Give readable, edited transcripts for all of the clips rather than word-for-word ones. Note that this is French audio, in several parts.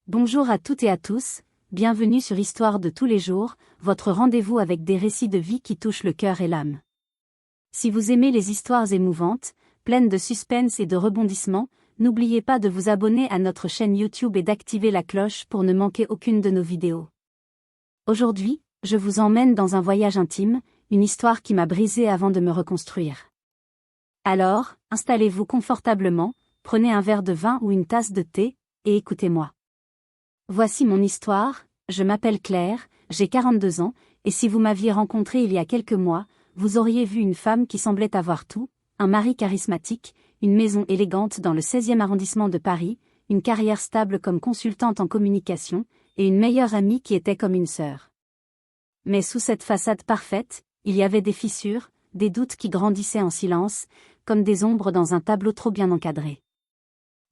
Bonjour à toutes et à tous, bienvenue sur Histoire de tous les jours, votre rendez-vous avec des récits de vie qui touchent le cœur et l'âme. Si vous aimez les histoires émouvantes, pleines de suspense et de rebondissements, n'oubliez pas de vous abonner à notre chaîne YouTube et d'activer la cloche pour ne manquer aucune de nos vidéos. Aujourd'hui, je vous emmène dans un voyage intime, une histoire qui m'a brisée avant de me reconstruire. Alors, installez-vous confortablement, prenez un verre de vin ou une tasse de thé, et écoutez-moi. Voici mon histoire, je m'appelle Claire, j'ai 42 ans, et si vous m'aviez rencontrée il y a quelques mois, vous auriez vu une femme qui semblait avoir tout, un mari charismatique, une maison élégante dans le 16e arrondissement de Paris, une carrière stable comme consultante en communication, et une meilleure amie qui était comme une sœur. Mais sous cette façade parfaite, il y avait des fissures, des doutes qui grandissaient en silence, comme des ombres dans un tableau trop bien encadré.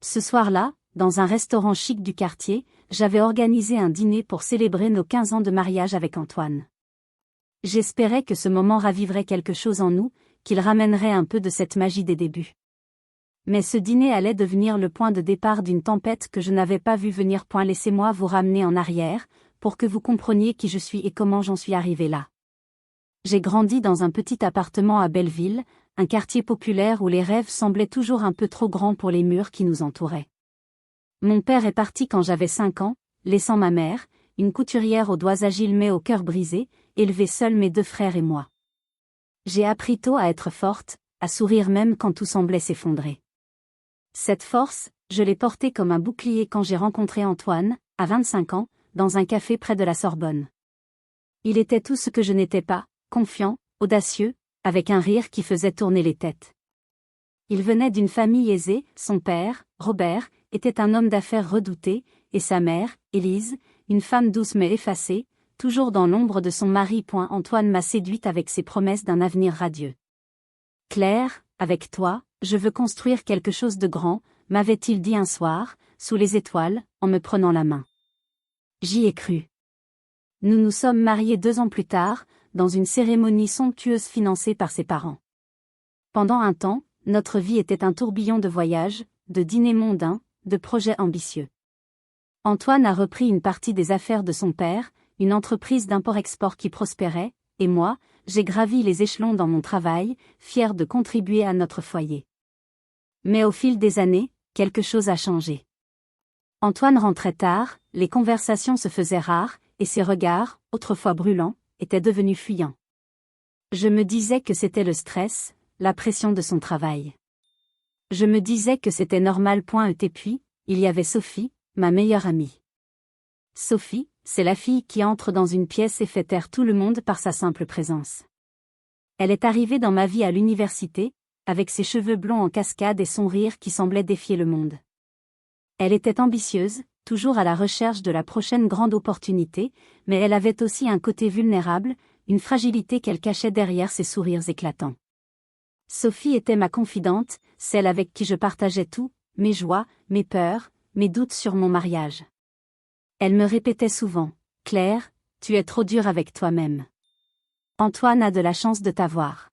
Ce soir-là, dans un restaurant chic du quartier, j'avais organisé un dîner pour célébrer nos 15 ans de mariage avec Antoine. J'espérais que ce moment raviverait quelque chose en nous, qu'il ramènerait un peu de cette magie des débuts. Mais ce dîner allait devenir le point de départ d'une tempête que je n'avais pas vue venir. Laissez-moi vous ramener en arrière, pour que vous compreniez qui je suis et comment j'en suis arrivée là. J'ai grandi dans un petit appartement à Belleville, un quartier populaire où les rêves semblaient toujours un peu trop grands pour les murs qui nous entouraient. Mon père est parti quand j'avais 5 ans, laissant ma mère, une couturière aux doigts agiles mais au cœur brisé, élever seuls mes 2 frères et moi. J'ai appris tôt à être forte, à sourire même quand tout semblait s'effondrer. Cette force, je l'ai portée comme un bouclier quand j'ai rencontré Antoine, à 25 ans, dans un café près de la Sorbonne. Il était tout ce que je n'étais pas, confiant, audacieux, avec un rire qui faisait tourner les têtes. Il venait d'une famille aisée, son père, Robert, était un homme d'affaires redouté, et sa mère, Élise, une femme douce mais effacée, toujours dans l'ombre de son mari. Antoine m'a séduite avec ses promesses d'un avenir radieux. Claire, avec toi, je veux construire quelque chose de grand, m'avait-il dit un soir, sous les étoiles, en me prenant la main. J'y ai cru. Nous nous sommes mariés 2 ans plus tard, dans une cérémonie somptueuse financée par ses parents. Pendant un temps, notre vie était un tourbillon de voyages, de dîners mondains, de projets ambitieux. Antoine a repris une partie des affaires de son père, une entreprise d'import-export qui prospérait, et moi, j'ai gravi les échelons dans mon travail, fier de contribuer à notre foyer. Mais au fil des années, quelque chose a changé. Antoine rentrait tard, les conversations se faisaient rares, et ses regards, autrefois brûlants, étaient devenus fuyants. Je me disais que c'était le stress, la pression de son travail. Je me disais que c'était normal. Et puis, il y avait Sophie, ma meilleure amie. Sophie, c'est la fille qui entre dans une pièce et fait taire tout le monde par sa simple présence. Elle est arrivée dans ma vie à l'université, avec ses cheveux blonds en cascade et son rire qui semblait défier le monde. Elle était ambitieuse, toujours à la recherche de la prochaine grande opportunité, mais elle avait aussi un côté vulnérable, une fragilité qu'elle cachait derrière ses sourires éclatants. Sophie était ma confidente, celle avec qui je partageais tout, mes joies, mes peurs, mes doutes sur mon mariage. Elle me répétait souvent, « Claire, tu es trop dure avec toi-même. Antoine a de la chance de t'avoir. »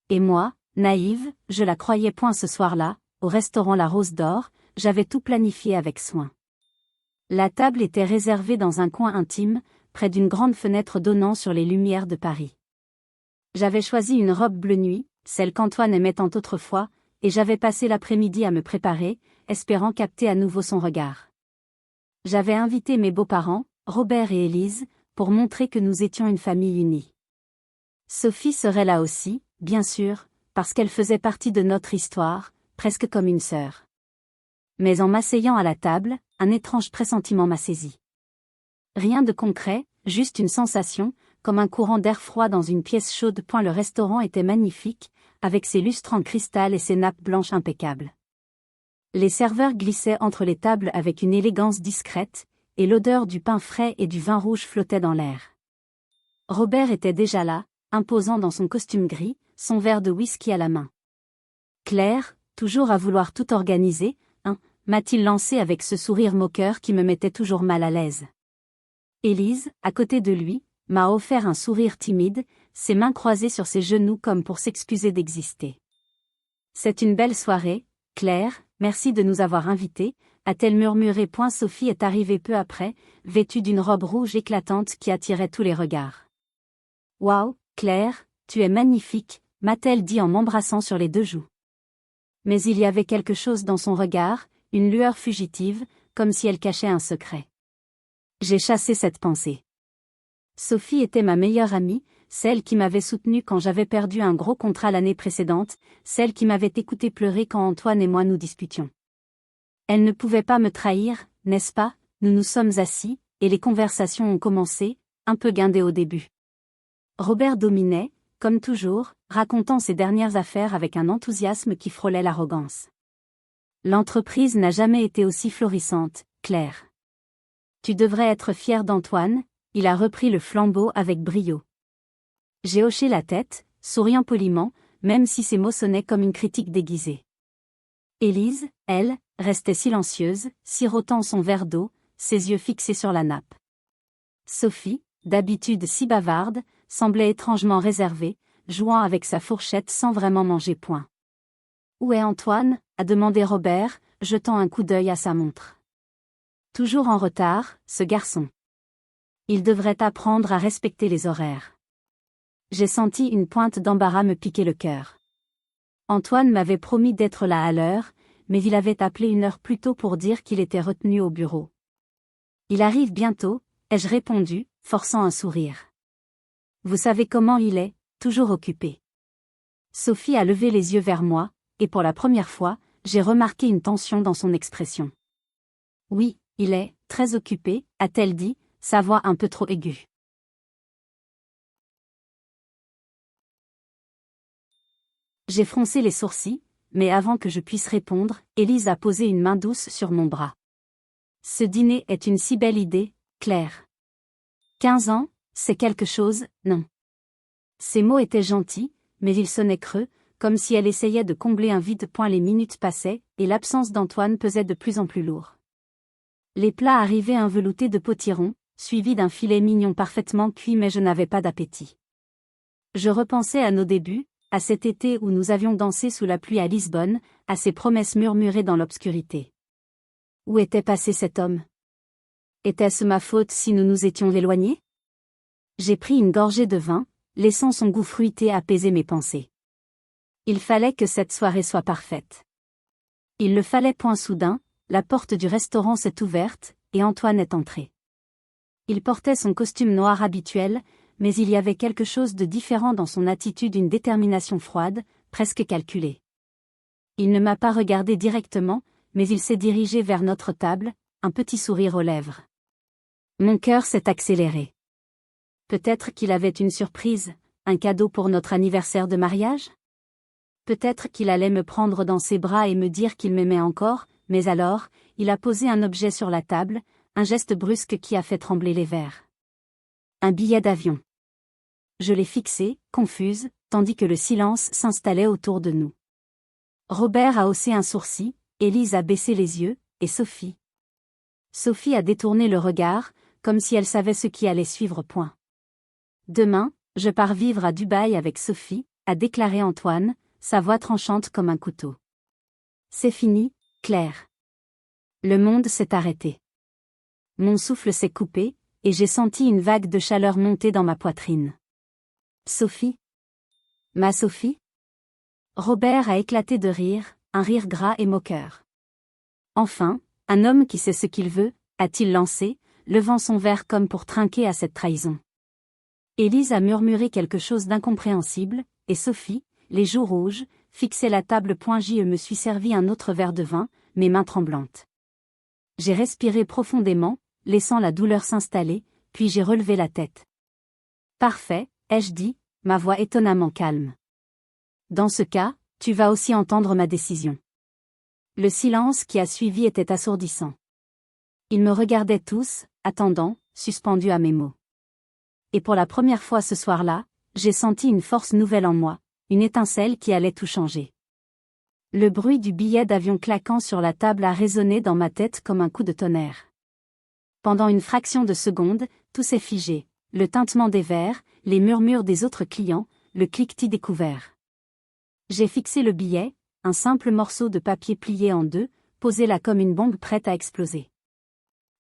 Et moi, naïve, je la croyais. Ce soir-là, au restaurant La Rose d'Or, j'avais tout planifié avec soin. La table était réservée dans un coin intime, près d'une grande fenêtre donnant sur les lumières de Paris. J'avais choisi une robe bleu nuit, celle qu'Antoine aimait tant autrefois, et j'avais passé l'après-midi à me préparer, espérant capter à nouveau son regard. J'avais invité mes beaux-parents, Robert et Élise, pour montrer que nous étions une famille unie. Sophie serait là aussi, bien sûr, parce qu'elle faisait partie de notre histoire, presque comme une sœur. Mais en m'asseyant à la table, un étrange pressentiment m'a saisi. Rien de concret, juste une sensation, comme un courant d'air froid dans une pièce chaude. Le restaurant était magnifique, avec ses lustres en cristal et ses nappes blanches impeccables. Les serveurs glissaient entre les tables avec une élégance discrète, et l'odeur du pain frais et du vin rouge flottait dans l'air. Robert était déjà là, imposant dans son costume gris, son verre de whisky à la main. Claire, toujours à vouloir tout organiser, m'a-t-il lancé avec ce sourire moqueur qui me mettait toujours mal à l'aise. Élise, à côté de lui, m'a offert un sourire timide, ses mains croisées sur ses genoux comme pour s'excuser d'exister. C'est une belle soirée, Claire, merci de nous avoir invités, a-t-elle murmuré. Sophie est arrivée peu après, vêtue d'une robe rouge éclatante qui attirait tous les regards. Waouh, Claire, tu es magnifique, m'a-t-elle dit en m'embrassant sur les 2 joues. Mais il y avait quelque chose dans son regard, une lueur fugitive, comme si elle cachait un secret. J'ai chassé cette pensée. Sophie était ma meilleure amie, celle qui m'avait soutenue quand j'avais perdu un gros contrat l'année précédente, celle qui m'avait écouté pleurer quand Antoine et moi nous disputions. Elle ne pouvait pas me trahir, n'est-ce pas? Nous nous sommes assis, et les conversations ont commencé, un peu guindées au début. Robert dominait, comme toujours, racontant ses dernières affaires avec un enthousiasme qui frôlait l'arrogance. L'entreprise n'a jamais été aussi florissante, Claire. Tu devrais être fière d'Antoine, il a repris le flambeau avec brio. J'ai hoché la tête, souriant poliment, même si ces mots sonnaient comme une critique déguisée. Élise, elle, restait silencieuse, sirotant son verre d'eau, ses yeux fixés sur la nappe. Sophie, d'habitude si bavarde, semblait étrangement réservée, jouant avec sa fourchette sans vraiment manger point. « Où est Antoine ?» a demandé Robert, jetant un coup d'œil à sa montre. « Toujours en retard, ce garçon. Il devrait apprendre à respecter les horaires. » J'ai senti une pointe d'embarras me piquer le cœur. Antoine m'avait promis d'être là à l'heure, mais il avait appelé 1 heure plus tôt pour dire qu'il était retenu au bureau. « Il arrive bientôt », ai-je répondu, forçant un sourire. « Vous savez comment il est, toujours occupé. » Sophie a levé les yeux vers moi, et pour la première fois, j'ai remarqué une tension dans son expression. « Oui, il est très occupé », a-t-elle dit, sa voix un peu trop aiguë. J'ai froncé les sourcils, mais avant que je puisse répondre, Élise a posé une main douce sur mon bras. « Ce dîner est une si belle idée, Claire. 15 ans, c'est quelque chose, non ?» Ces mots étaient gentils, mais ils sonnaient creux, comme si elle essayait de combler un vide. Les minutes passaient, et l'absence d'Antoine pesait de plus en plus lourd. Les plats arrivaient enveloppés de potiron, suivis d'un filet mignon parfaitement cuit, mais je n'avais pas d'appétit. Je repensais à nos débuts, à cet été où nous avions dansé sous la pluie à Lisbonne, à ces promesses murmurées dans l'obscurité. Où était passé cet homme? Était-ce ma faute si nous nous étions éloignés? J'ai pris une gorgée de vin, laissant son goût fruité apaiser mes pensées. Il fallait que cette soirée soit parfaite. Il le fallait. Soudain, la porte du restaurant s'est ouverte, et Antoine est entré. Il portait son costume noir habituel, mais il y avait quelque chose de différent dans son attitude, une détermination froide, presque calculée. Il ne m'a pas regardé directement, mais il s'est dirigé vers notre table, un petit sourire aux lèvres. Mon cœur s'est accéléré. Peut-être qu'il avait une surprise, un cadeau pour notre anniversaire de mariage? Peut-être qu'il allait me prendre dans ses bras et me dire qu'il m'aimait encore, mais alors, il a posé un objet sur la table, un geste brusque qui a fait trembler les verres. Un billet d'avion. Je l'ai fixé, confuse, tandis que le silence s'installait autour de nous. Robert a haussé un sourcil, Élise a baissé les yeux, et Sophie. Sophie a détourné le regard, comme si elle savait ce qui allait suivre. Demain, je pars vivre à Dubaï avec Sophie, a déclaré Antoine, sa voix tranchante comme un couteau. C'est fini, Claire. Le monde s'est arrêté. Mon souffle s'est coupé, et j'ai senti une vague de chaleur monter dans ma poitrine. Sophie? Ma Sophie? Robert a éclaté de rire, un rire gras et moqueur. Enfin, un homme qui sait ce qu'il veut, a-t-il lancé, levant son verre comme pour trinquer à cette trahison. Élise a murmuré quelque chose d'incompréhensible, et Sophie, les joues rouges, fixait la table. Je me suis servi un autre verre de vin, mes mains tremblantes. J'ai respiré profondément, laissant la douleur s'installer, puis j'ai relevé la tête. Parfait, ai-je dit, ma voix étonnamment calme. Dans ce cas, tu vas aussi entendre ma décision. Le silence qui a suivi était assourdissant. Ils me regardaient tous, attendant, suspendus à mes mots. Et pour la première fois ce soir-là, j'ai senti une force nouvelle en moi, une étincelle qui allait tout changer. Le bruit du billet d'avion claquant sur la table a résonné dans ma tête comme un coup de tonnerre. Pendant une fraction de seconde, tout s'est figé, le tintement des verres, les murmures des autres clients, le cliquetis des couverts. J'ai fixé le billet, un simple morceau de papier plié en deux, posée là comme une bombe prête à exploser.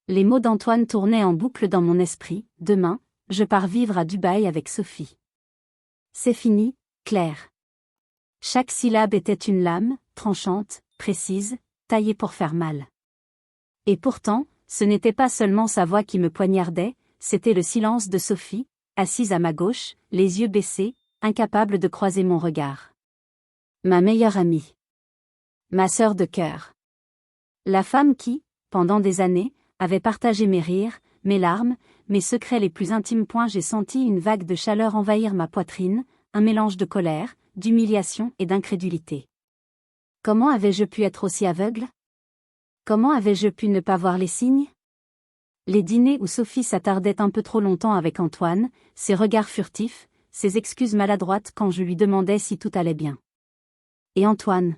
Les mots d'Antoine tournaient en boucle dans mon esprit. Demain, je pars vivre à Dubaï avec Sophie. C'est fini, Claire. Chaque syllabe était une lame, tranchante, précise, taillée pour faire mal. Et pourtant, ce n'était pas seulement sa voix qui me poignardait, c'était le silence de Sophie, assise à ma gauche, les yeux baissés, incapable de croiser mon regard. Ma meilleure amie. Ma sœur de cœur. La femme qui, pendant des années, avait partagé mes rires, mes larmes, mes secrets les plus intimes. J'ai senti une vague de chaleur envahir ma poitrine, un mélange de colère, d'humiliation et d'incrédulité. Comment avais-je pu être aussi aveugle? Comment avais-je pu ne pas voir les signes? Les dîners où Sophie s'attardait un peu trop longtemps avec Antoine, ses regards furtifs, ses excuses maladroites quand je lui demandais si tout allait bien. Et Antoine?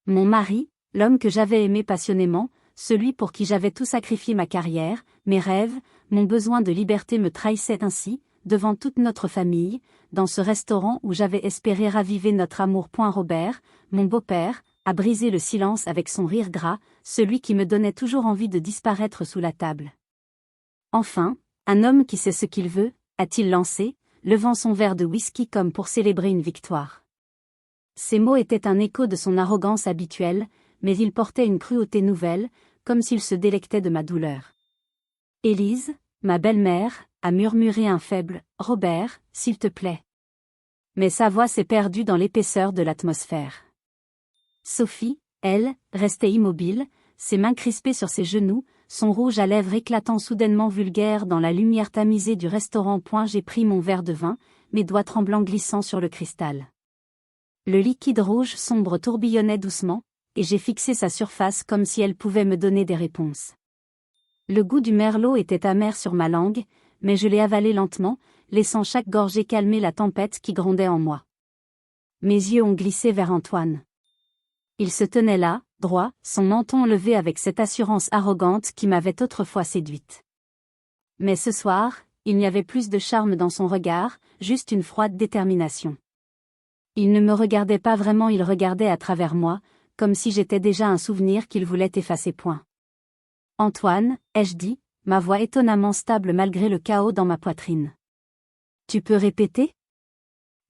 Mon mari, l'homme que j'avais aimé passionnément, celui pour qui j'avais tout sacrifié, ma carrière, mes rêves, mon besoin de liberté, me trahissait ainsi, devant toute notre famille, dans ce restaurant où j'avais espéré raviver notre amour. Robert, mon beau-père, a brisé le silence avec son rire gras, celui qui me donnait toujours envie de disparaître sous la table. Enfin, un homme qui sait ce qu'il veut, a-t-il lancé, levant son verre de whisky comme pour célébrer une victoire. Ces mots étaient un écho de son arrogance habituelle, mais ils portaient une cruauté nouvelle, comme s'il se délectait de ma douleur. Élise, ma belle-mère, a murmuré un faible « Robert, s'il te plaît ». Mais sa voix s'est perdue dans l'épaisseur de l'atmosphère. Sophie, elle, restait immobile, ses mains crispées sur ses genoux, son rouge à lèvres éclatant soudainement vulgaire dans la lumière tamisée du restaurant. J'ai pris mon verre de vin, mes doigts tremblants glissant sur le cristal. Le liquide rouge sombre tourbillonnait doucement, et j'ai fixé sa surface comme si elle pouvait me donner des réponses. Le goût du merlot était amer sur ma langue, mais je l'ai avalé lentement, laissant chaque gorgée calmer la tempête qui grondait en moi. Mes yeux ont glissé vers Antoine. Il se tenait là, droit, son menton levé avec cette assurance arrogante qui m'avait autrefois séduite. Mais ce soir, il n'y avait plus de charme dans son regard, juste une froide détermination. Il ne me regardait pas vraiment, il regardait à travers moi, comme si j'étais déjà un souvenir qu'il voulait effacer. Antoine, ai-je dit, ma voix étonnamment stable malgré le chaos dans ma poitrine. Tu peux répéter?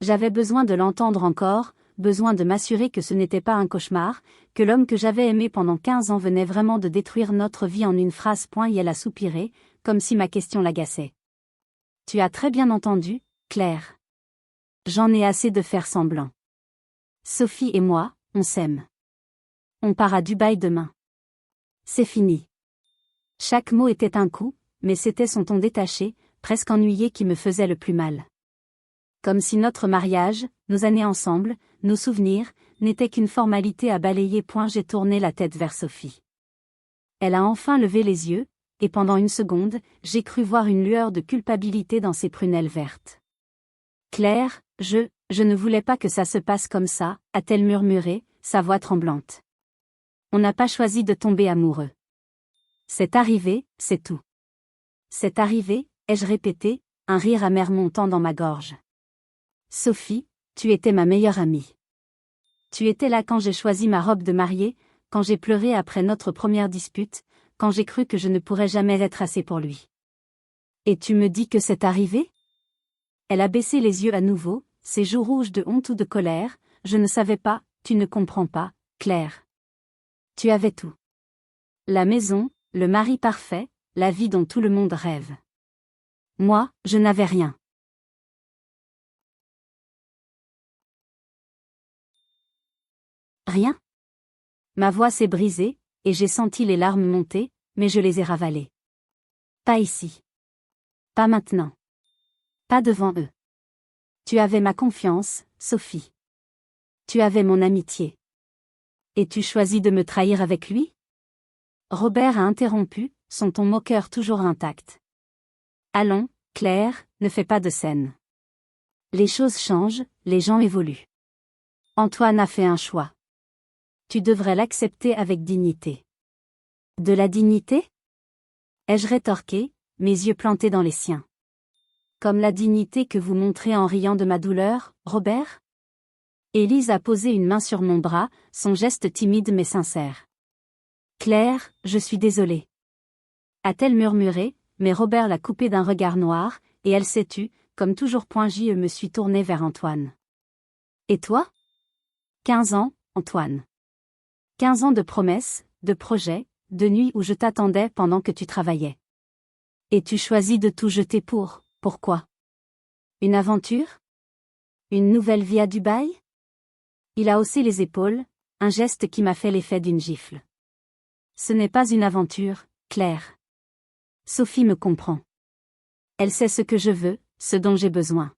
J'avais besoin de l'entendre encore, besoin de m'assurer que ce n'était pas un cauchemar, que l'homme que j'avais aimé pendant 15 ans venait vraiment de détruire notre vie en une phrase. Et elle a soupiré, comme si ma question l'agaçait. Tu as très bien entendu, Claire. J'en ai assez de faire semblant. Sophie et moi, on s'aime. On part à Dubaï demain. C'est fini. Chaque mot était un coup, mais c'était son ton détaché, presque ennuyé qui me faisait le plus mal. Comme si notre mariage, nos années ensemble, nos souvenirs, n'étaient qu'une formalité à balayer. J'ai tourné la tête vers Sophie. Elle a enfin levé les yeux, et pendant une seconde, j'ai cru voir une lueur de culpabilité dans ses prunelles vertes. Claire, je ne voulais pas que ça se passe comme ça, a-t-elle murmuré, sa voix tremblante. On n'a pas choisi de tomber amoureux. C'est arrivé, c'est tout. C'est arrivé, ai-je répété, un rire amer montant dans ma gorge. Sophie, tu étais ma meilleure amie. Tu étais là quand j'ai choisi ma robe de mariée, quand j'ai pleuré après notre première dispute, quand j'ai cru que je ne pourrais jamais être assez pour lui. Et tu me dis que c'est arrivé? Elle a baissé les yeux à nouveau, ses joues rouges de honte ou de colère. Je ne savais pas, tu ne comprends pas, Claire. Tu avais tout. La maison, le mari parfait, la vie dont tout le monde rêve. Moi, je n'avais rien. Rien? Ma voix s'est brisée, et j'ai senti les larmes monter, mais je les ai ravalées. Pas ici. Pas maintenant. Pas devant eux. Tu avais ma confiance, Sophie. Tu avais mon amitié. Et tu choisis de me trahir avec lui? Robert a interrompu, son ton moqueur toujours intact. Allons, Claire, ne fais pas de scène. Les choses changent, les gens évoluent. Antoine a fait un choix. Tu devrais l'accepter avec dignité. De la dignité? Ai-je rétorqué, mes yeux plantés dans les siens. Comme la dignité que vous montrez en riant de ma douleur, Robert? Élise a posé une main sur mon bras, son geste timide mais sincère. Claire, je suis désolée. A-t-elle murmuré, mais Robert l'a coupée d'un regard noir, et elle s'est tue, comme toujours. Je me suis tournée vers Antoine. Et toi? 15 ans, Antoine. 15 ans de promesses, de projets, de nuits où je t'attendais pendant que tu travaillais. Et tu choisis de tout jeter pourquoi? Une aventure? Une nouvelle vie à Dubaï? Il a haussé les épaules, un geste qui m'a fait l'effet d'une gifle. Ce n'est pas une aventure, Claire. Sophie me comprend. Elle sait ce que je veux, ce dont j'ai besoin.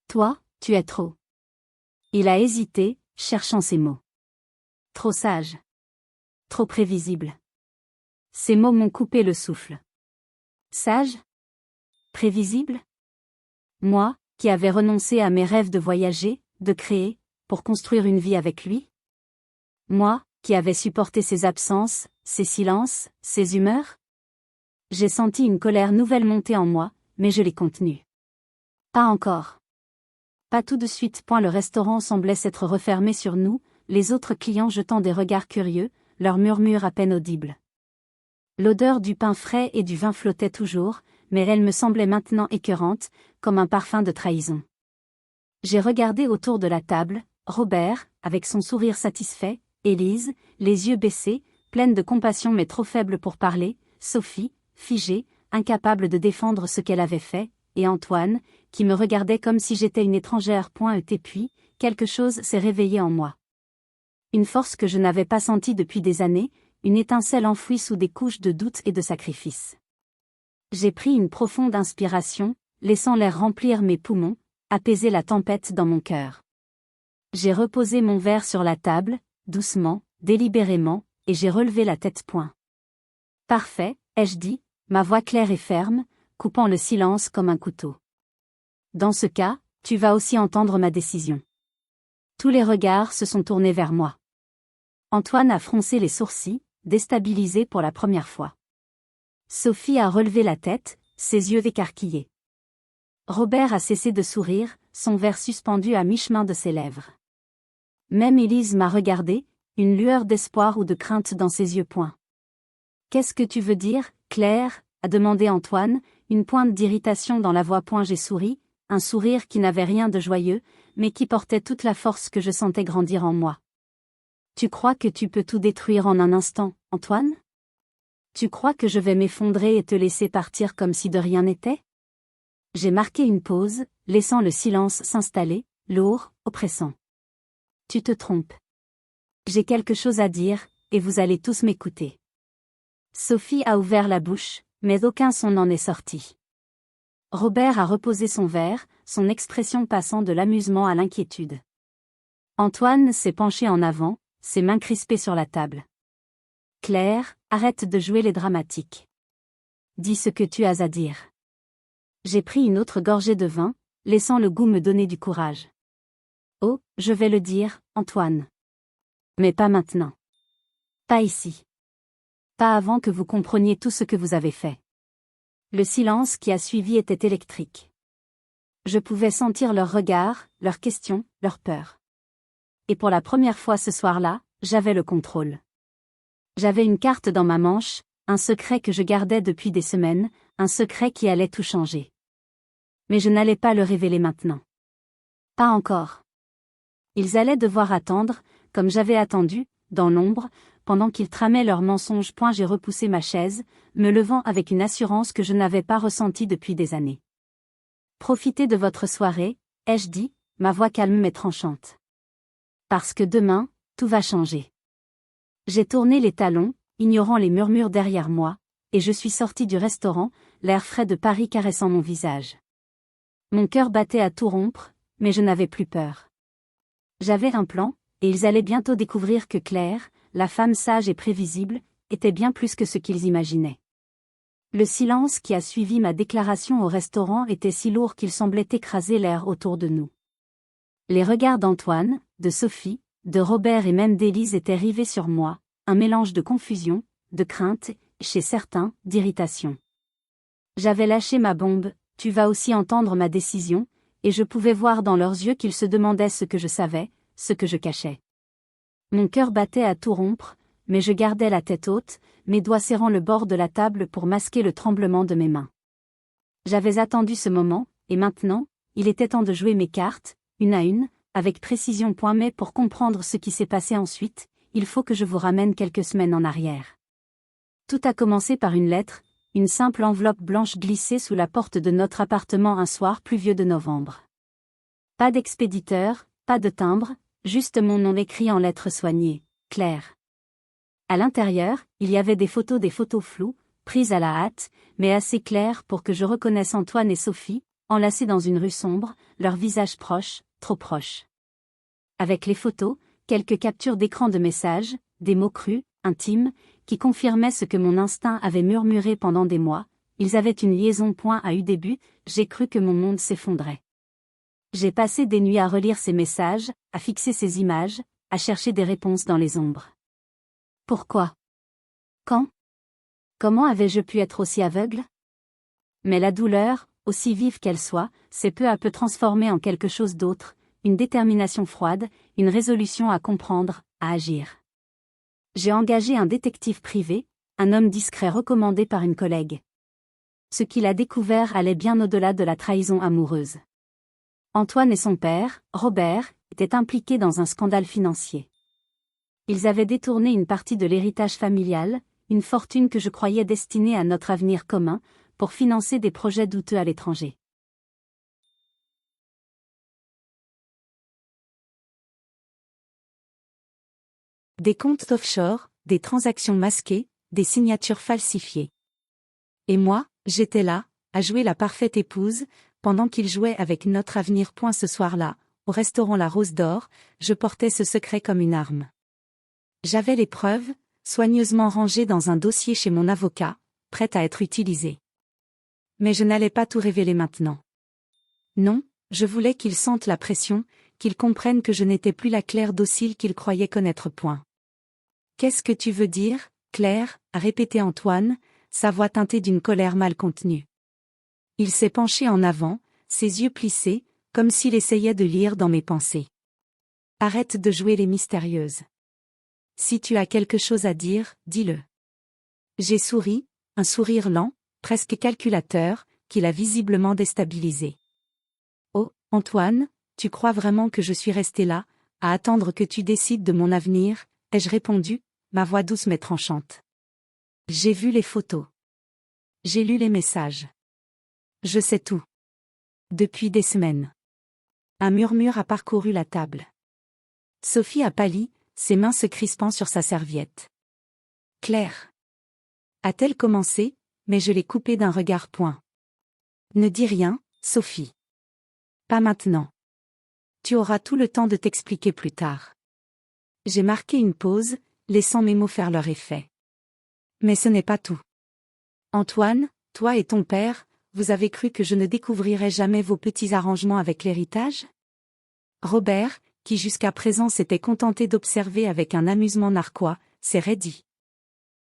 Toi, tu es trop. Il a hésité, cherchant ses mots. Trop sage. Trop prévisible. Ces mots m'ont coupé le souffle. Sage? Prévisible? Moi, qui avais renoncé à mes rêves de voyager, de créer, pour construire une vie avec lui? Moi, qui avais supporté ses absences, ses silences, ses humeurs? J'ai senti une colère nouvelle monter en moi, mais je l'ai contenue. Pas encore. Pas tout de suite. Le restaurant semblait s'être refermé sur nous, les autres clients jetant des regards curieux, leurs murmures à peine audibles. L'odeur du pain frais et du vin flottait toujours, mais elle me semblait maintenant écœurante, comme un parfum de trahison. J'ai regardé autour de la table, Robert, avec son sourire satisfait, Élise, les yeux baissés, pleine de compassion mais trop faible pour parler, Sophie, figée, incapable de défendre ce qu'elle avait fait, et Antoine, qui me regardait comme si j'étais une étrangère. Et puis, quelque chose s'est réveillé en moi. Une force que je n'avais pas sentie depuis des années, une étincelle enfouie sous des couches de doute et de sacrifice. J'ai pris une profonde inspiration, laissant l'air remplir mes poumons, apaiser la tempête dans mon cœur. J'ai reposé mon verre sur la table, doucement, délibérément, et j'ai relevé la tête. Parfait, ai-je dit, ma voix claire et ferme, coupant le silence comme un couteau. Dans ce cas, tu vas aussi entendre ma décision. Tous les regards se sont tournés vers moi. Antoine a froncé les sourcils, déstabilisé pour la première fois. Sophie a relevé la tête, ses yeux écarquillés. Robert a cessé de sourire, son verre suspendu à mi-chemin de ses lèvres. Même Élise m'a regardé, une lueur d'espoir ou de crainte dans ses yeux. Qu'est-ce que tu veux dire, Claire? A demandé Antoine, une pointe d'irritation dans la voix. J'ai souri, un sourire qui n'avait rien de joyeux, mais qui portait toute la force que je sentais grandir en moi. Tu crois que tu peux tout détruire en un instant, Antoine? Tu crois que je vais m'effondrer et te laisser partir comme si de rien n'était? J'ai marqué une pause, laissant le silence s'installer, lourd, oppressant. Tu te trompes. J'ai quelque chose à dire, et vous allez tous m'écouter. Sophie a ouvert la bouche, mais aucun son n'en est sorti. Robert a reposé son verre, son expression passant de l'amusement à l'inquiétude. Antoine s'est penché en avant, ses mains crispées sur la table. Claire, arrête de jouer les dramatiques. Dis ce que tu as à dire. J'ai pris une autre gorgée de vin, laissant le goût me donner du courage. Oh, je vais le dire, Antoine. Mais pas maintenant. Pas ici. Pas avant que vous compreniez tout ce que vous avez fait. Le silence qui a suivi était électrique. Je pouvais sentir leurs regards, leurs questions, leurs peurs. Et pour la première fois ce soir-là, j'avais le contrôle. J'avais une carte dans ma manche, un secret que je gardais depuis des semaines, un secret qui allait tout changer. Mais je n'allais pas le révéler maintenant. Pas encore. Ils allaient devoir attendre, comme j'avais attendu, dans l'ombre, pendant qu'ils tramaient leurs mensonges. J'ai repoussé ma chaise, me levant avec une assurance que je n'avais pas ressentie depuis des années. Profitez de votre soirée, ai-je dit, ma voix calme mais tranchante. Parce que demain, tout va changer. J'ai tourné les talons, ignorant les murmures derrière moi, et je suis sortie du restaurant, l'air frais de Paris caressant mon visage. Mon cœur battait à tout rompre, mais je n'avais plus peur. J'avais un plan, et ils allaient bientôt découvrir que Claire, la femme sage et prévisible, était bien plus que ce qu'ils imaginaient. Le silence qui a suivi ma déclaration au restaurant était si lourd qu'il semblait écraser l'air autour de nous. Les regards d'Antoine, de Sophie, de Robert et même d'Élise étaient rivés sur moi, un mélange de confusion, de crainte, chez certains, d'irritation. J'avais lâché ma bombe, tu vas aussi entendre ma décision, et je pouvais voir dans leurs yeux qu'ils se demandaient ce que je savais, ce que je cachais. Mon cœur battait à tout rompre, mais je gardais la tête haute, mes doigts serrant le bord de la table pour masquer le tremblement de mes mains. J'avais attendu ce moment, et maintenant, il était temps de jouer mes cartes, une à une, avec précision. Mais pour comprendre ce qui s'est passé ensuite, il faut que je vous ramène quelques semaines en arrière. Tout a commencé par une lettre, une simple enveloppe blanche glissée sous la porte de notre appartement un soir pluvieux de novembre. Pas d'expéditeur, pas de timbre, juste mon nom écrit en lettres soignées, Claire. À l'intérieur, il y avait des photos floues, prises à la hâte, mais assez claires pour que je reconnaisse Antoine et Sophie, enlacés dans une rue sombre, leurs visages proches, trop proches. Avec les photos, quelques captures d'écran de messages, des mots crus, intimes, qui confirmaient ce que mon instinct avait murmuré pendant des mois, ils avaient une liaison. À eu début, j'ai cru que mon monde s'effondrait. J'ai passé des nuits à relire ces messages, à fixer ces images, à chercher des réponses dans les ombres. Pourquoi? Quand? Comment avais-je pu être aussi aveugle? Mais la douleur, aussi vive qu'elle soit, s'est peu à peu transformée en quelque chose d'autre, une détermination froide, une résolution à comprendre, à agir. J'ai engagé un détective privé, un homme discret recommandé par une collègue. Ce qu'il a découvert allait bien au-delà de la trahison amoureuse. Antoine et son père, Robert, étaient impliqués dans un scandale financier. Ils avaient détourné une partie de l'héritage familial, une fortune que je croyais destinée à notre avenir commun, pour financer des projets douteux à l'étranger. Des comptes offshore, des transactions masquées, des signatures falsifiées. Et moi, j'étais là, à jouer la parfaite épouse, pendant qu'il jouait avec notre avenir. Ce soir-là, au restaurant La Rose d'Or, je portais ce secret comme une arme. J'avais les preuves, soigneusement rangées dans un dossier chez mon avocat, prêtes à être utilisées. Mais je n'allais pas tout révéler maintenant. Non, je voulais qu'ils sentent la pression, qu'ils comprennent que je n'étais plus la Claire docile qu'ils croyaient connaître. Qu'est-ce que tu veux dire, Claire, a répété Antoine, sa voix teintée d'une colère mal contenue. Il s'est penché en avant, ses yeux plissés, comme s'il essayait de lire dans mes pensées. Arrête de jouer les mystérieuses. Si tu as quelque chose à dire, dis-le. J'ai souri, un sourire lent, presque calculateur, qui l'a visiblement déstabilisé. Oh, Antoine, tu crois vraiment que je suis restée là, à attendre que tu décides de mon avenir, ai-je répondu, ma voix douce mais tranchante. J'ai vu les photos. J'ai lu les messages. Je sais tout. Depuis des semaines. Un murmure a parcouru la table. Sophie a pâli, ses mains se crispant sur sa serviette. Claire. A-t-elle commencé, mais je l'ai coupée d'un regard. Ne dis rien, Sophie. Pas maintenant. Tu auras tout le temps de t'expliquer plus tard. J'ai marqué une pause, laissant mes mots faire leur effet. Mais ce n'est pas tout. Antoine, toi et ton père, vous avez cru que je ne découvrirais jamais vos petits arrangements avec l'héritage? Robert, qui jusqu'à présent s'était contenté d'observer avec un amusement narquois, s'est raidi.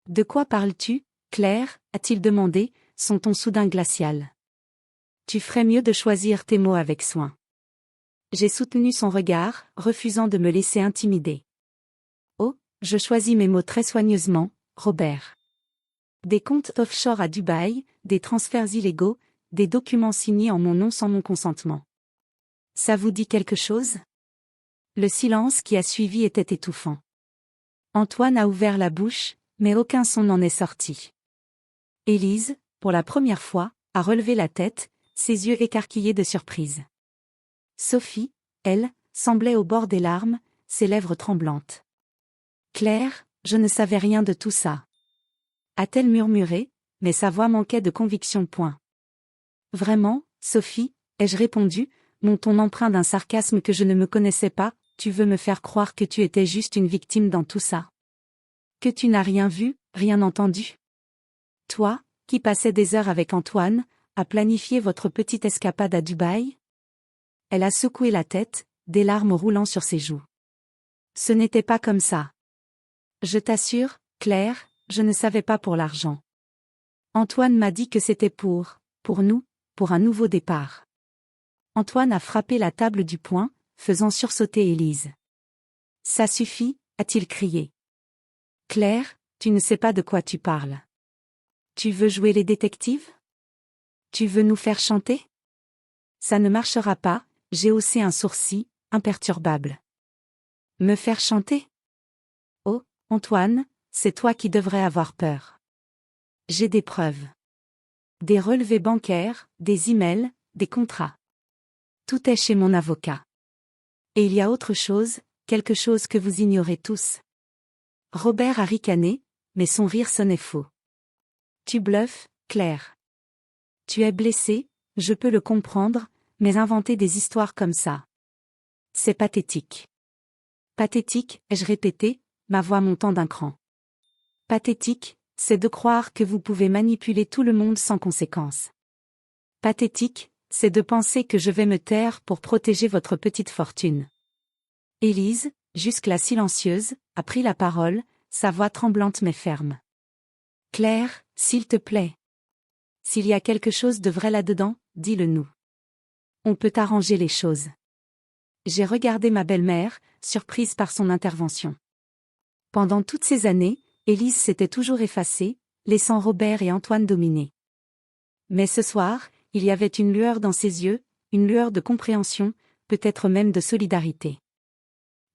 De quoi parles-tu, Claire, a-t-il demandé, son ton soudain glacial. Tu ferais mieux de choisir tes mots avec soin. J'ai soutenu son regard, refusant de me laisser intimider. Oh, je choisis mes mots très soigneusement, Robert. Des comptes offshore à Dubaï, des transferts illégaux, des documents signés en mon nom sans mon consentement. Ça vous dit quelque chose? Le silence qui a suivi était étouffant. Antoine a ouvert la bouche, mais aucun son n'en est sorti. Élise, pour la première fois, a relevé la tête, ses yeux écarquillés de surprise. Sophie, elle, semblait au bord des larmes, ses lèvres tremblantes. Claire, je ne savais rien de tout ça. A-t-elle murmuré, mais sa voix manquait de conviction. Vraiment, Sophie, ai-je répondu, mon ton empreint d'un sarcasme que je ne me connaissais pas, tu veux me faire croire que tu étais juste une victime dans tout ça? Que tu n'as rien vu, rien entendu? Toi, qui passais des heures avec Antoine, à planifier votre petite escapade à Dubaï? Elle a secoué la tête, des larmes roulant sur ses joues. Ce n'était pas comme ça. Je t'assure, Claire, je ne savais pas pour l'argent. Antoine m'a dit que c'était pour nous, pour un nouveau départ. Antoine a frappé la table du poing, faisant sursauter Élise. Ça suffit, a-t-il crié. Claire, tu ne sais pas de quoi tu parles. Tu veux jouer les détectives? Tu veux nous faire chanter? Ça ne marchera pas, j'ai haussé un sourcil, imperturbable. Me faire chanter? Oh, Antoine, c'est toi qui devrais avoir peur. J'ai des preuves. Des relevés bancaires, des emails, des contrats. Tout est chez mon avocat. Et il y a autre chose, quelque chose que vous ignorez tous. Robert a ricané, mais son rire sonnait faux. Tu bluffes, Claire. Tu es blessée, je peux le comprendre, mais inventer des histoires comme ça. C'est pathétique. Pathétique, ai-je répété, ma voix montant d'un cran. Pathétique, c'est de croire que vous pouvez manipuler tout le monde sans conséquence. Pathétique, c'est de penser que je vais me taire pour protéger votre petite fortune. Élise, jusque-là silencieuse, a pris la parole, sa voix tremblante mais ferme. Claire, s'il te plaît. S'il y a quelque chose de vrai là-dedans, dis-le-nous. On peut arranger les choses. J'ai regardé ma belle-mère, surprise par son intervention. Pendant toutes ces années, Élise s'était toujours effacée, laissant Robert et Antoine dominer. Mais ce soir, il y avait une lueur dans ses yeux, une lueur de compréhension, peut-être même de solidarité.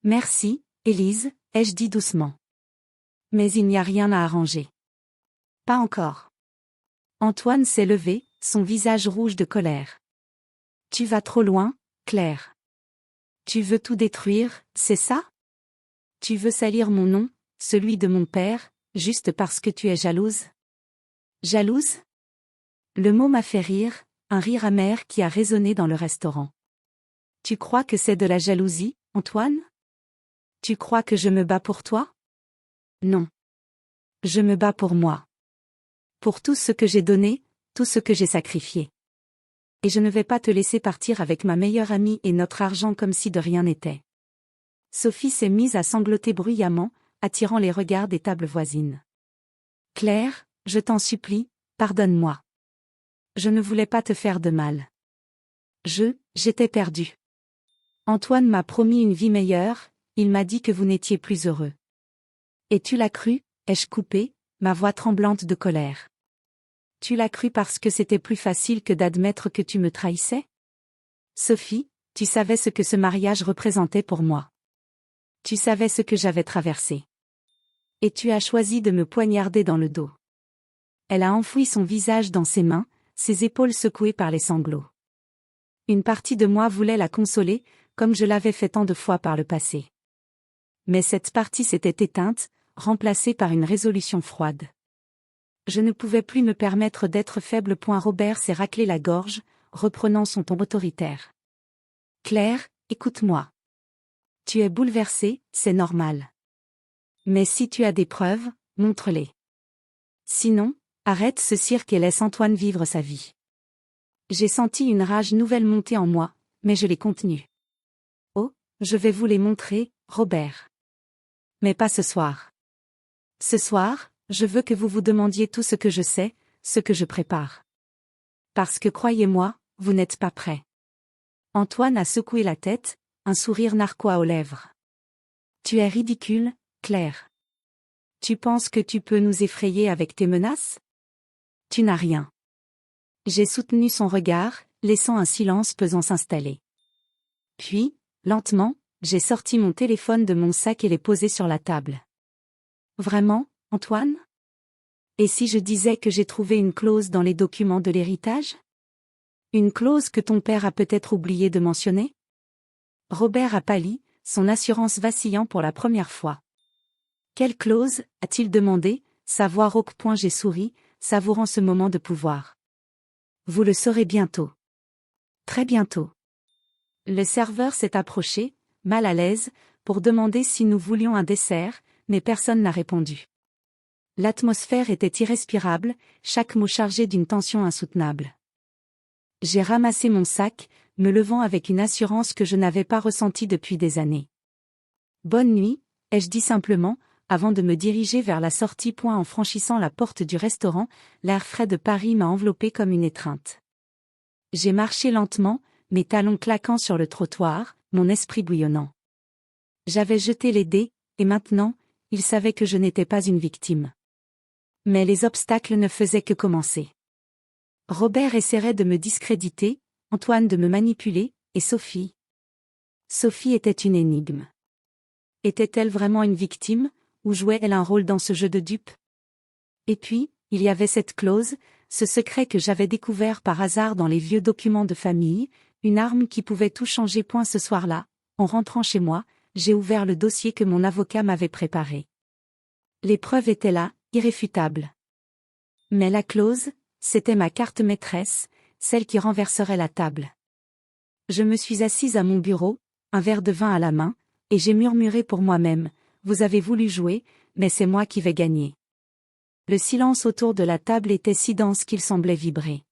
Merci, Élise, ai-je dit doucement. Mais il n'y a rien à arranger. Pas encore. Antoine s'est levé, son visage rouge de colère. Tu vas trop loin, Claire. Tu veux tout détruire, c'est ça? Tu veux salir mon nom, celui de mon père, juste parce que tu es jalouse? Jalouse? Le mot m'a fait rire, un rire amer qui a résonné dans le restaurant. Tu crois que c'est de la jalousie, Antoine? Tu crois que je me bats pour toi? Non. Je me bats pour moi. Pour tout ce que j'ai donné, tout ce que j'ai sacrifié. Et je ne vais pas te laisser partir avec ma meilleure amie et notre argent comme si de rien n'était. Sophie s'est mise à sangloter bruyamment, attirant les regards des tables voisines. Claire, je t'en supplie, pardonne-moi. Je ne voulais pas te faire de mal. J'étais perdue. Antoine m'a promis une vie meilleure, il m'a dit que vous n'étiez plus heureux. Et tu l'as cru, ai-je coupé, ma voix tremblante de colère. Tu l'as cru parce que c'était plus facile que d'admettre que tu me trahissais? Sophie, tu savais ce que ce mariage représentait pour moi. Tu savais ce que j'avais traversé. Et tu as choisi de me poignarder dans le dos. Elle a enfoui son visage dans ses mains, ses épaules secouées par les sanglots. Une partie de moi voulait la consoler, comme je l'avais fait tant de fois par le passé. Mais cette partie s'était éteinte, remplacée par une résolution froide. Je ne pouvais plus me permettre d'être faible. Robert s'est raclé la gorge, reprenant son ton autoritaire. Claire, écoute-moi. Tu es bouleversée, c'est normal. Mais si tu as des preuves, montre-les. Sinon, arrête ce cirque et laisse Antoine vivre sa vie. J'ai senti une rage nouvelle monter en moi, mais je l'ai contenue. Oh, je vais vous les montrer, Robert. Mais pas ce soir. Ce soir, je veux que vous vous demandiez tout ce que je sais, ce que je prépare. Parce que croyez-moi, vous n'êtes pas prêt. Antoine a secoué la tête, un sourire narquois aux lèvres. Tu es ridicule, Claire. Tu penses que tu peux nous effrayer avec tes menaces? Tu n'as rien. J'ai soutenu son regard, laissant un silence pesant s'installer. Puis, lentement, j'ai sorti mon téléphone de mon sac et l'ai posé sur la table. Vraiment, Antoine? Et si je disais que j'ai trouvé une clause dans les documents de l'héritage? Une clause que ton père a peut-être oublié de mentionner? Robert a pâli, son assurance vacillant pour la première fois. Quelle clause, a-t-il demandé, sa voix rauque. J'ai souri, savourant ce moment de pouvoir. Vous le saurez bientôt. Très bientôt. Le serveur s'est approché, mal à l'aise, pour demander si nous voulions un dessert, mais personne n'a répondu. L'atmosphère était irrespirable, chaque mot chargé d'une tension insoutenable. J'ai ramassé mon sac, me levant avec une assurance que je n'avais pas ressentie depuis des années. Bonne nuit, ai-je dit simplement, avant de me diriger vers la sortie. En franchissant la porte du restaurant, l'air frais de Paris m'a enveloppé comme une étreinte. J'ai marché lentement, mes talons claquant sur le trottoir, mon esprit bouillonnant. J'avais jeté les dés, et maintenant, il savait que je n'étais pas une victime. Mais les obstacles ne faisaient que commencer. Robert essaierait de me discréditer, Antoine de me manipuler, et Sophie. Sophie était une énigme. Était-elle vraiment une victime, ou jouait-elle un rôle dans ce jeu de dupes? Et puis, il y avait cette clause, ce secret que j'avais découvert par hasard dans les vieux documents de famille, une arme qui pouvait tout changer. Ce soir-là, en rentrant chez moi, j'ai ouvert le dossier que mon avocat m'avait préparé. Les preuves étaient là, irréfutables. Mais la clause, c'était ma carte maîtresse, celle qui renverserait la table. Je me suis assise à mon bureau, un verre de vin à la main, et j'ai murmuré pour moi-même, « Vous avez voulu jouer, mais c'est moi qui vais gagner. » Le silence autour de la table était si dense qu'il semblait vibrer.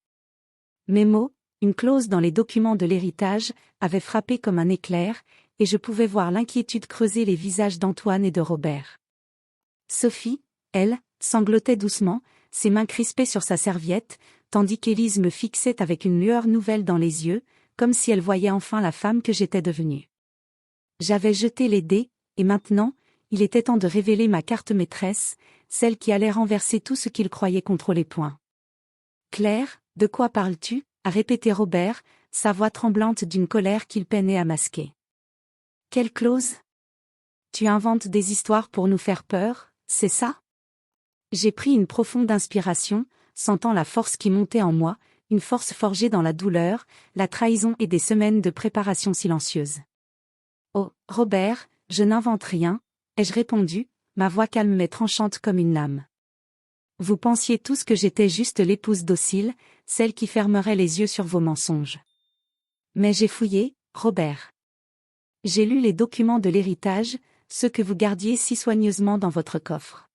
Mes mots, une clause dans les documents de l'héritage, avaient frappé comme un éclair, et je pouvais voir l'inquiétude creuser les visages d'Antoine et de Robert. Sophie, elle, sanglotait doucement, ses mains crispées sur sa serviette, tandis qu'Élise me fixait avec une lueur nouvelle dans les yeux, comme si elle voyait enfin la femme que j'étais devenue. J'avais jeté les dés, et maintenant, il était temps de révéler ma carte maîtresse, celle qui allait renverser tout ce qu'il croyait contrôler. Claire, de quoi parles-tu? A répété Robert, sa voix tremblante d'une colère qu'il peinait à masquer. Quelle clause? Tu inventes des histoires pour nous faire peur, c'est ça? J'ai pris une profonde inspiration, sentant la force qui montait en moi, une force forgée dans la douleur, la trahison et des semaines de préparation silencieuse. Oh, Robert, je n'invente rien, ai-je répondu, ma voix calme mais tranchante comme une lame. Vous pensiez tous que j'étais juste l'épouse docile, celle qui fermerait les yeux sur vos mensonges. Mais j'ai fouillé, Robert. J'ai lu les documents de l'héritage, ceux que vous gardiez si soigneusement dans votre coffre.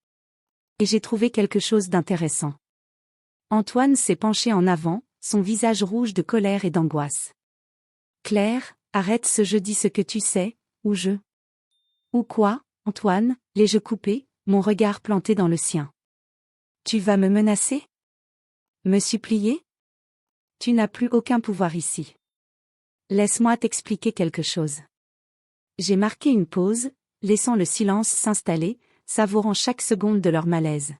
Et j'ai trouvé quelque chose d'intéressant. Antoine s'est penché en avant, son visage rouge de colère et d'angoisse. Claire, arrête ce je dis ce que tu sais, ou je. Ou quoi, Antoine, l'ai-je coupé, mon regard planté dans le sien. Tu vas me menacer? Me supplier? Tu n'as plus aucun pouvoir ici. Laisse-moi t'expliquer quelque chose. J'ai marqué une pause, laissant le silence s'installer, savourant chaque seconde de leur malaise.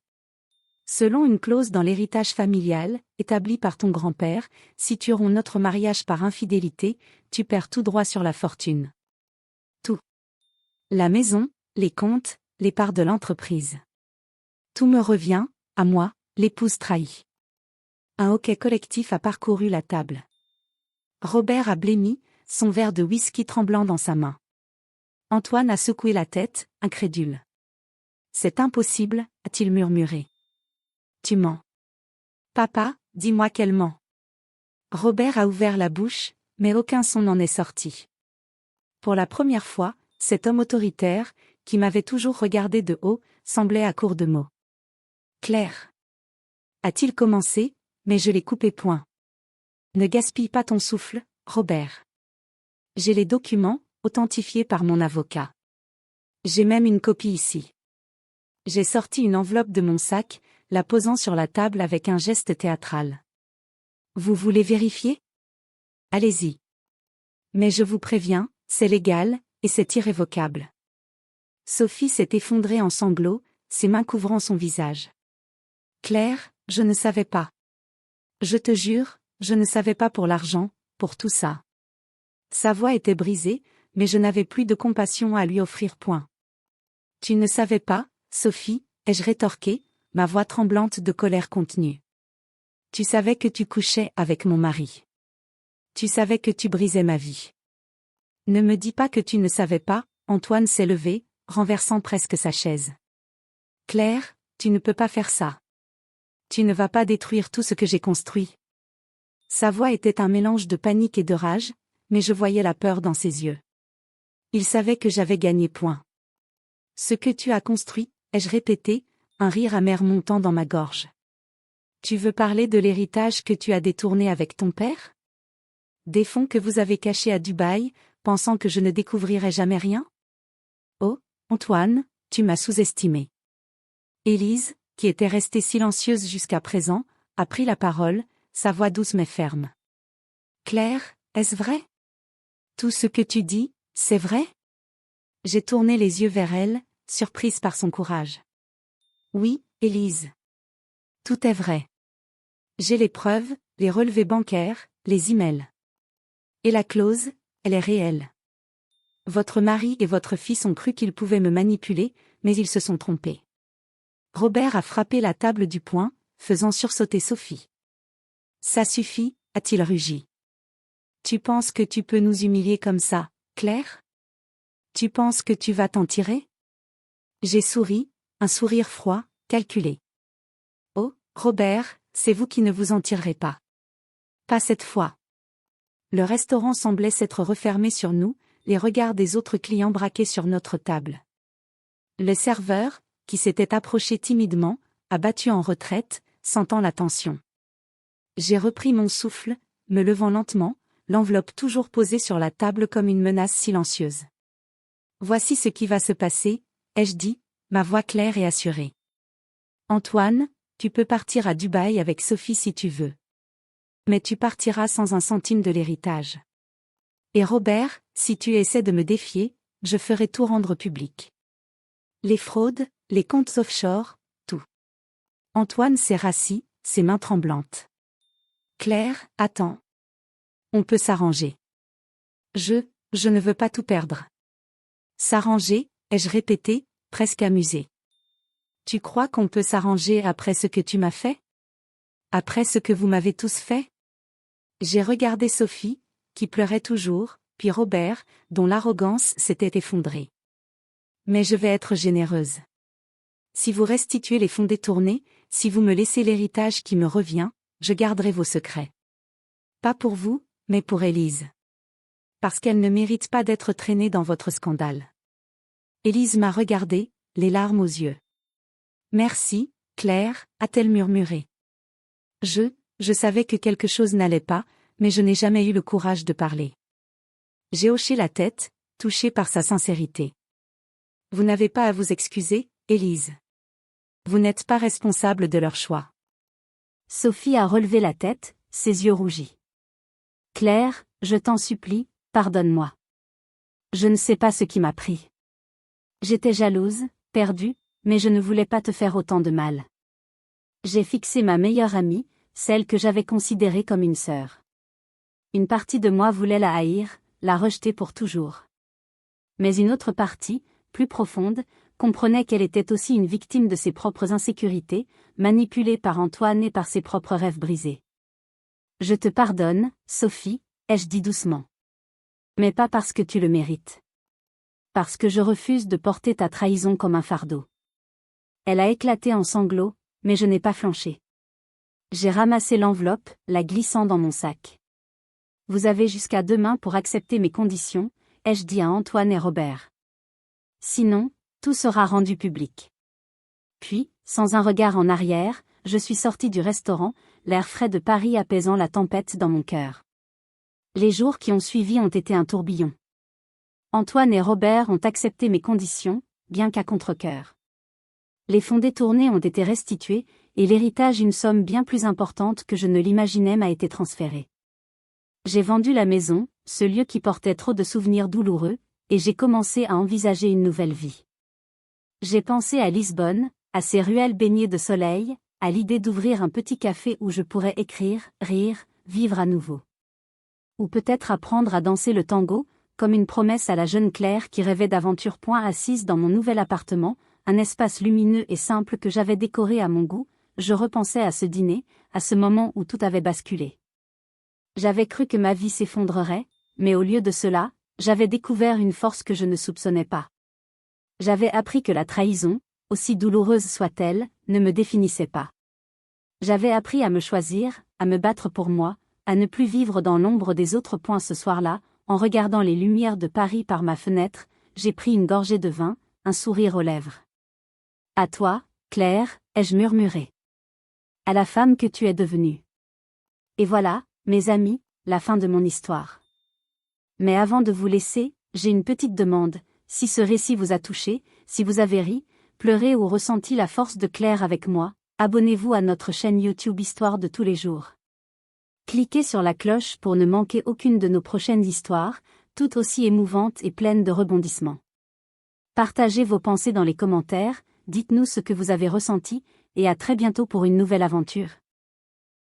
Selon une clause dans l'héritage familial, établie par ton grand-père, si tu romps notre mariage par infidélité, tu perds tout droit sur la fortune. Tout. La maison, les comptes, les parts de l'entreprise. Tout me revient, à moi, l'épouse trahie. Un hoquet collectif a parcouru la table. Robert a blêmi, son verre de whisky tremblant dans sa main. Antoine a secoué la tête, incrédule. C'est impossible, a-t-il murmuré. Tu mens. Papa, dis-moi qu'elle ment. Robert a ouvert la bouche, mais aucun son n'en est sorti. Pour la première fois, cet homme autoritaire, qui m'avait toujours regardé de haut, semblait à court de mots. Claire. A-t-il commencé, mais je l'ai coupé point. Ne gaspille pas ton souffle, Robert. J'ai les documents, authentifiés par mon avocat. J'ai même une copie ici. J'ai sorti une enveloppe de mon sac, la posant sur la table avec un geste théâtral. Vous voulez vérifier? Allez-y. Mais je vous préviens, c'est légal, et c'est irrévocable. Sophie s'est effondrée en sanglots, ses mains couvrant son visage. Claire, je ne savais pas. Je te jure, je ne savais pas pour l'argent, pour tout ça. Sa voix était brisée, mais je n'avais plus de compassion à lui offrir. Tu ne savais pas, Sophie, ai-je rétorqué, ma voix tremblante de colère contenue. Tu savais que tu couchais avec mon mari. Tu savais que tu brisais ma vie. Ne me dis pas que tu ne savais pas, Antoine s'est levé, renversant presque sa chaise. Claire, tu ne peux pas faire ça. Tu ne vas pas détruire tout ce que j'ai construit. Sa voix était un mélange de panique et de rage, mais je voyais la peur dans ses yeux. Il savait que j'avais gagné. Ce que tu as construit, ai-je répété, un rire amer montant dans ma gorge. Tu veux parler de l'héritage que tu as détourné avec ton père? Des fonds que vous avez cachés à Dubaï, pensant que je ne découvrirais jamais rien? Oh, Antoine, tu m'as sous-estimé. Élise, qui était restée silencieuse jusqu'à présent, a pris la parole, sa voix douce mais ferme. Claire, est-ce vrai? Tout ce que tu dis, c'est vrai? J'ai tourné les yeux vers elle, surprise par son courage. Oui, Élise. Tout est vrai. J'ai les preuves, les relevés bancaires, les emails. Et la clause, elle est réelle. Votre mari et votre fils ont cru qu'ils pouvaient me manipuler, mais ils se sont trompés. Robert a frappé la table du poing, faisant sursauter Sophie. Ça suffit, a-t-il rugi. Tu penses que tu peux nous humilier comme ça, Claire? Tu penses que tu vas t'en tirer? J'ai souri, un sourire froid, calculé. Oh, Robert, c'est vous qui ne vous en tirerez pas. Pas cette fois. Le restaurant semblait s'être refermé sur nous, les regards des autres clients braqués sur notre table. Le serveur, qui s'était approché timidement, a battu en retraite, sentant la tension. J'ai repris mon souffle, me levant lentement, l'enveloppe toujours posée sur la table comme une menace silencieuse. Voici ce qui va se passer, ai-je dit, ma voix claire et assurée. Antoine, tu peux partir à Dubaï avec Sophie si tu veux. Mais tu partiras sans un centime de l'héritage. Et Robert, si tu essaies de me défier, je ferai tout rendre public. Les fraudes, les comptes offshore, tout. Antoine s'est rassis, ses mains tremblantes. Claire, attends. On peut s'arranger. Je ne veux pas tout perdre. S'arranger, ai-je répété, presque amusé. Tu crois qu'on peut s'arranger après ce que tu m'as fait? Après ce que vous m'avez tous fait? J'ai regardé Sophie, qui pleurait toujours, puis Robert, dont l'arrogance s'était effondrée. Mais je vais être généreuse. Si vous restituez les fonds détournés, si vous me laissez l'héritage qui me revient, je garderai vos secrets. Pas pour vous, mais pour Élise. Parce qu'elle ne mérite pas d'être traînée dans votre scandale. Élise m'a regardée, les larmes aux yeux. Merci, Claire, a-t-elle murmuré. Je savais que quelque chose n'allait pas, mais je n'ai jamais eu le courage de parler. J'ai hoché la tête, touchée par sa sincérité. Vous n'avez pas à vous excuser, Élise. Vous n'êtes pas responsable de leur choix. Sophie a relevé la tête, ses yeux rougis. Claire, je t'en supplie, pardonne-moi. Je ne sais pas ce qui m'a pris. J'étais jalouse, perdue, mais je ne voulais pas te faire autant de mal. J'ai fixé ma meilleure amie, celle que j'avais considérée comme une sœur. Une partie de moi voulait la haïr, la rejeter pour toujours. Mais une autre partie, plus profonde, comprenait qu'elle était aussi une victime de ses propres insécurités, manipulée par Antoine et par ses propres rêves brisés. Je te pardonne, Sophie, ai-je dit doucement. Mais pas parce que tu le mérites. Parce que je refuse de porter ta trahison comme un fardeau. Elle a éclaté en sanglots, mais je n'ai pas flanché. J'ai ramassé l'enveloppe, la glissant dans mon sac. Vous avez jusqu'à demain pour accepter mes conditions, ai-je dit à Antoine et Robert. Sinon, tout sera rendu public. Puis, sans un regard en arrière, je suis sortie du restaurant, l'air frais de Paris apaisant la tempête dans mon cœur. Les jours qui ont suivi ont été un tourbillon. Antoine et Robert ont accepté mes conditions, bien qu'à contre-cœur. Les fonds détournés ont été restitués, et l'héritage, une somme bien plus importante que je ne l'imaginais, m'a été transféré. J'ai vendu la maison, ce lieu qui portait trop de souvenirs douloureux, et j'ai commencé à envisager une nouvelle vie. J'ai pensé à Lisbonne, à ces ruelles baignées de soleil, à l'idée d'ouvrir un petit café où je pourrais écrire, rire, vivre à nouveau. Ou peut-être apprendre à danser le tango, comme une promesse à la jeune Claire qui rêvait d'aventure. Assise dans mon nouvel appartement, un espace lumineux et simple que j'avais décoré à mon goût, je repensais à ce dîner, à ce moment où tout avait basculé. J'avais cru que ma vie s'effondrerait, mais au lieu de cela, j'avais découvert une force que je ne soupçonnais pas. J'avais appris que la trahison, aussi douloureuse soit-elle, ne me définissait pas. J'avais appris à me choisir, à me battre pour moi, à ne plus vivre dans l'ombre des autres. Ce soir-là, en regardant les lumières de Paris par ma fenêtre, j'ai pris une gorgée de vin, un sourire aux lèvres. À toi, Claire, ai-je murmuré. À la femme que tu es devenue. Et voilà, mes amis, la fin de mon histoire. Mais avant de vous laisser, j'ai une petite demande. Si ce récit vous a touché, si vous avez ri, pleuré ou ressenti la force de Claire avec moi, abonnez-vous à notre chaîne YouTube Histoire de tous les jours. Cliquez sur la cloche pour ne manquer aucune de nos prochaines histoires, tout aussi émouvantes et pleines de rebondissements. Partagez vos pensées dans les commentaires, dites-nous ce que vous avez ressenti, et à très bientôt pour une nouvelle aventure.